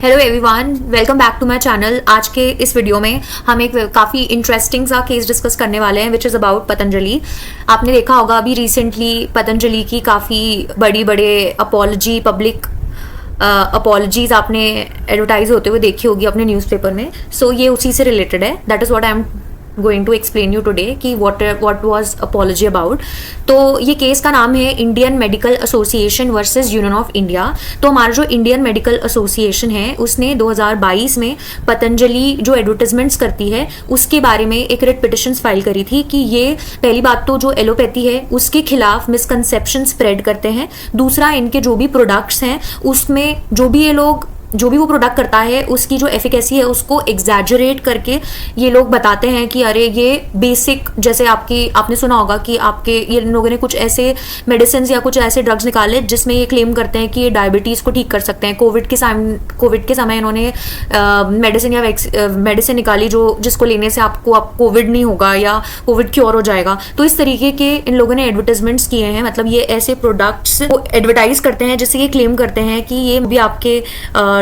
Hello everyone, welcome back to my channel. आज के इस वीडियो में हम एक काफ़ी इंटरेस्टिंग सा केस डिस्कस करने वाले हैं विच इज़ अबाउट पतंजलि। आपने देखा होगा अभी रिसेंटली पतंजलि की काफ़ी बड़े अपॉलजी पब्लिक अपॉलजीज आपने एडवर्टाइज होते हुए देखी होगी अपने न्यूज़पेपर में। सो ये उसी से रिलेटेड है। That is what I am going to explain you today कि व्हाट वाज अपॉलजी अबाउट। तो ये केस का नाम है Indian Medical Association versus Union of India. तो हमारा जो इंडियन मेडिकल एसोसिएशन है उसने 2022 में पतंजलि जो एडवर्टाइजमेंट्स करती है उसके बारे में एक रिट पिटिशन फाइल करी थी कि ये पहली बात तो जो एलोपैथी है उसके खिलाफ मिसकंसेप्शन स्प्रेड करते हैं। दूसरा, इनके जो भी प्रोडक्ट्स हैं उसमें जो भी वो प्रोडक्ट करता है उसकी जो एफिकेसी है उसको एग्जैजरेट करके ये लोग बताते हैं कि अरे ये बेसिक, जैसे आपने सुना होगा कि आपके ये लोगों ने कुछ ऐसे मेडिसिन या कुछ ऐसे ड्रग्स निकाले जिसमें ये क्लेम करते हैं कि ये डायबिटीज़ को ठीक कर सकते हैं। कोविड के समय इन्होंने मेडिसिन निकाली जिसको लेने से आपको कोविड नहीं होगा या कोविड क्योर हो जाएगा। तो इस तरीके के इन लोगों ने एडवर्टाइजमेंट्स किए हैं, मतलब ये ऐसे प्रोडक्ट्स को एडवर्टाइज करते हैं जिससे ये क्लेम करते हैं कि ये भी आपके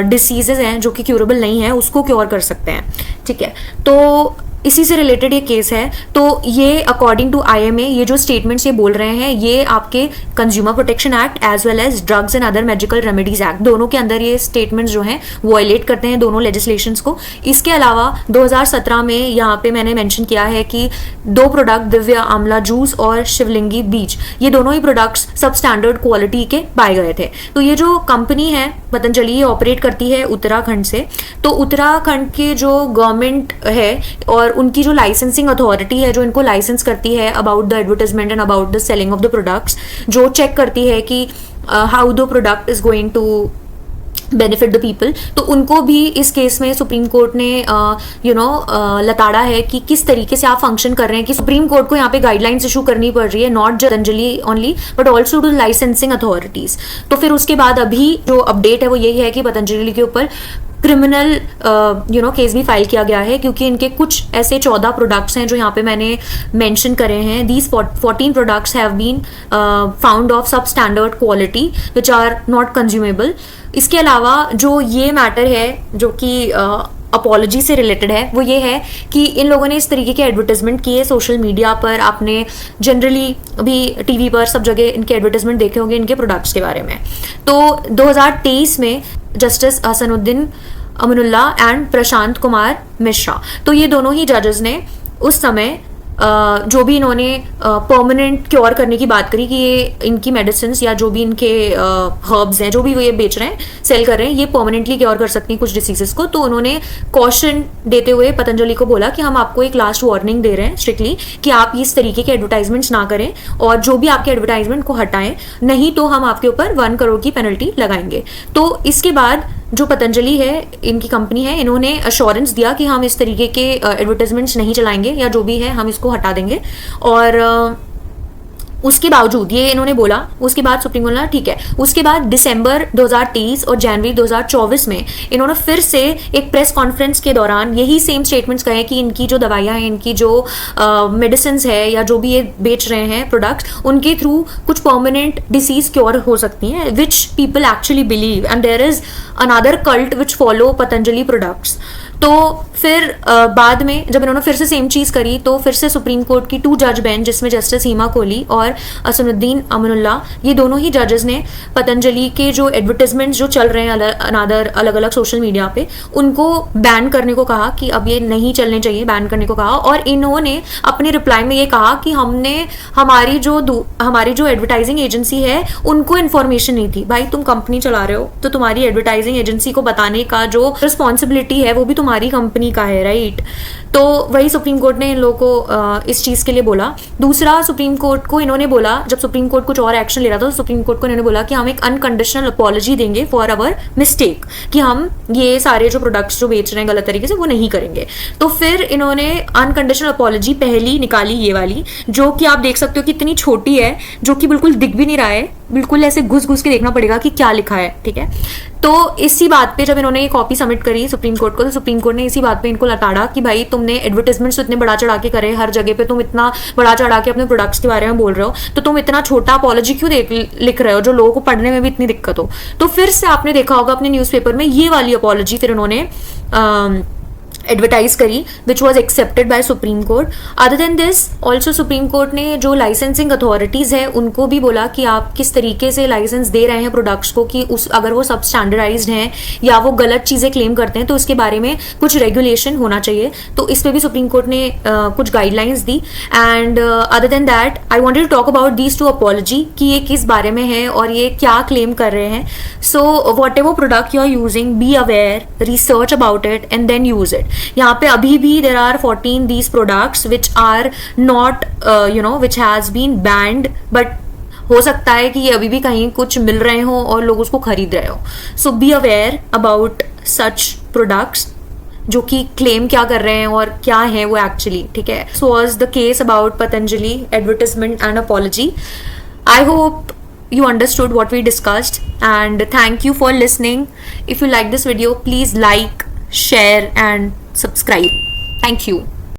डिसीजेज हैं जो कि क्यूरेबल नहीं है उसको क्योर कर सकते हैं। ठीक है, तो इसी से रिलेटेड ये केस है। तो ये अकॉर्डिंग टू आईएमए ये जो स्टेटमेंट्स ये बोल रहे हैं ये आपके Consumer Protection Act as well as Drugs and Other Medical Remedies Act दोनों के अंदर ये स्टेटमेंट्स जो हैं वायलेट करते हैं दोनों लेजिस्लेशंस को। इसके अलावा 2017 में यहाँ पे मैंने मेंशन किया है कि 2 प्रोडक्ट दिव्य आंवला जूस और शिवलिंगी बीज, ये दोनों ही प्रोडक्ट्स सब स्टैंडर्ड क्वालिटी के पाए गए थे। तो ये जो कंपनी है पतंजलि ये ऑपरेट करती है उत्तराखंड से। तो उत्तराखंड के जो गवर्नमेंट है और उनकी जो लाइसेंसिंग अथॉरिटी है जो इनको लाइसेंस करती है about the advertisement and about the selling of the products, जो चेक करती है कि how the product is going to benefit the people, तो उनको भी इस केस में सुप्रीम कोर्ट ने लताड़ा है कि किस तरीके से आप फंक्शन कर रहे हैं। कि सुप्रीम कोर्ट को यहाँ पे गाइडलाइंस इशू करनी पड़ रही है, not Patanjali only but also to licensing authorities. तो फिर उसके बाद अभी जो अपडेट है वो यही है कि पतंजलि के ऊपर क्रिमिनल केस भी फाइल किया गया है क्योंकि इनके कुछ ऐसे 14 प्रोडक्ट्स हैं जो यहाँ पे मैंने मेंशन करे हैं। These 14 products have been found of substandard quality which are not consumable. इसके अलावा जो ये मैटर है जो कि अपॉलजी से रिलेटेड है वो ये है कि इन लोगों ने इस तरीके के एडवर्टाइजमेंट किए सोशल मीडिया पर, आपने जनरली भी टीवी पर सब जगह इनके एडवर्टाइजमेंट देखे होंगे इनके प्रोडक्ट्स के बारे में। तो 2023 में जस्टिस हसनुद्दीन अमनुल्लाह एंड प्रशांत कुमार मिश्रा, तो ये दोनों ही जजेस ने उस समय जो भी इन्होंने परमानेंट क्योर करने की बात करी कि ये इनकी मेडिसिन या जो भी इनके हर्ब्स हैं जो भी वो ये बेच रहे हैं सेल कर रहे हैं ये परमानेंटली क्योर कर सकती हैं कुछ डिसीजेस को। तो उन्होंने कॉशन देते हुए पतंजलि को बोला कि हम आपको एक लास्ट वार्निंग दे रहे हैं स्ट्रिक्टली कि आप इस तरीके के एडवर्टाइजमेंट्स ना करें और जो भी आपके एडवर्टाइजमेंट को हटाएं, नहीं तो हम आपके ऊपर 1 करोड़ की पेनल्टी लगाएंगे। तो इसके बाद जो पतंजलि है इनकी कंपनी है, इन्होंने अश्योरेंस दिया कि हम इस तरीके के एडवर्टाइजमेंट्स नहीं चलाएंगे या जो भी है हम इसको हटा देंगे। और उसके बावजूद ये इन्होंने बोला, उसके बाद सुप्रीम कोर्ट ने ठीक है। उसके बाद दिसंबर 2023 और जनवरी 2024 में इन्होंने फिर से एक प्रेस कॉन्फ्रेंस के दौरान यही सेम स्टेटमेंट्स कहे कि इनकी जो दवाइयाँ हैं, इनकी जो मेडिसिन है या जो भी ये बेच रहे हैं प्रोडक्ट्स, उनके थ्रू कुछ परमानेंट डिसीज क्योर हो सकती हैं which people actually believe and there is another cult which follow Patanjali products. तो फिर बाद में जब इन्होंने फिर से सेम चीज़ करी तो फिर से सुप्रीम कोर्ट की 2 जज बेंच जिसमें जस्टिस हीमा कोहली और हसनुद्दीन अमनुल्लाह ये दोनों ही जजेस ने पतंजलि के जो एडवर्टाइजमेंट्स जो चल रहे हैं अलग अलग सोशल मीडिया पे उनको बैन करने को कहा कि अब ये नहीं चलने चाहिए, बैन करने को कहा। और इन्होंने अपने रिप्लाई में ये कहा कि हमने हमारी जो एडवर्टाइजिंग एजेंसी है उनको इन्फॉर्मेशन नहीं थी। भाई तुम कंपनी चला रहे हो तो तुम्हारी एडवर्टाइजिंग एजेंसी को बताने का जो रिस्पॉन्सिबिलिटी है वो भी तुम्हारी कंपनी का है, राइट। तो वही सुप्रीम कोर्ट ने इन लोगों को इस चीज़ के लिए बोला। दूसरा, सुप्रीम कोर्ट को इन्होंने बोला जब सुप्रीम कोर्ट कुछ और एक्शन ले रहा था तो सुप्रीम कोर्ट को इन्होंने बोला कि हम एक अनकंडीशनल अपॉलजी देंगे फॉर आवर मिस्टेक, कि हम ये सारे जो प्रोडक्ट्स जो बेच रहे हैं गलत तरीके से वो नहीं करेंगे। तो फिर इन्होंने अनकंडीशनल अपॉलजी पहली निकाली ये वाली, जो कि आप देख सकते हो कि इतनी छोटी है, जो कि बिल्कुल दिख भी नहीं रहा है, बिल्कुल ऐसे घुस घुस के देखना पड़ेगा कि क्या लिखा है। ठीक है, तो इसी बात पे जब इन्होंने ये कॉपी सबमिट करी सुप्रीम कोर्ट को तो सुप्रीम कोर्ट ने इसी बात पे इनको लताड़ा कि भाई तुमने एडवर्टाइजमेंट्स इतने बढ़ा चढ़ा के करे, हर जगह पे तुम इतना बढ़ा चढ़ा के अपने प्रोडक्ट्स के बारे में बोल रहे हो, तो तुम इतना छोटा अपॉलॉजी क्यों लिख रहे हो जो लोगों को पढ़ने में भी इतनी दिक्कत हो। तो फिर से आपने देखा होगा अपने न्यूज़पेपर में ये वाली अपॉलॉजी फिर उन्होंने एडवर्टाइज करी, which was accepted by supreme court. Other than this also supreme Court ने जो लाइसेंसिंग अथॉरिटीज़ है उनको भी बोला कि आप किस तरीके से लाइसेंस दे रहे हैं प्रोडक्ट्स को, कि उस अगर वो सब स्टैंडर्डाइज्ड हैं या वो गलत चीज़ें क्लेम करते हैं तो इसके बारे में कुछ रेगुलेशन होना चाहिए। तो इस पर भी सुप्रीम कोर्ट ने कुछ गाइडलाइंस दी। And other than that I wanted to talk about these two apology कि ये किस बारे में है और ये क्या क्लेम कर रहे हैं। So whatever product you are using, be aware, research about it and then use it. यहाँ पे अभी भी there are 14 these products which are not which has been banned, but हो सकता है कि ये अभी भी कहीं कुछ मिल रहे हो और लोग उसको खरीद रहे हो। So be aware about such products जो कि क्लेम क्या कर रहे हैं और क्या है वो एक्चुअली, ठीक है। So was the case about Patanjali advertisement and apology. I hope you understood what we discussed, and thank you for listening. If you like this video, please like, share and subscribe. Thank you.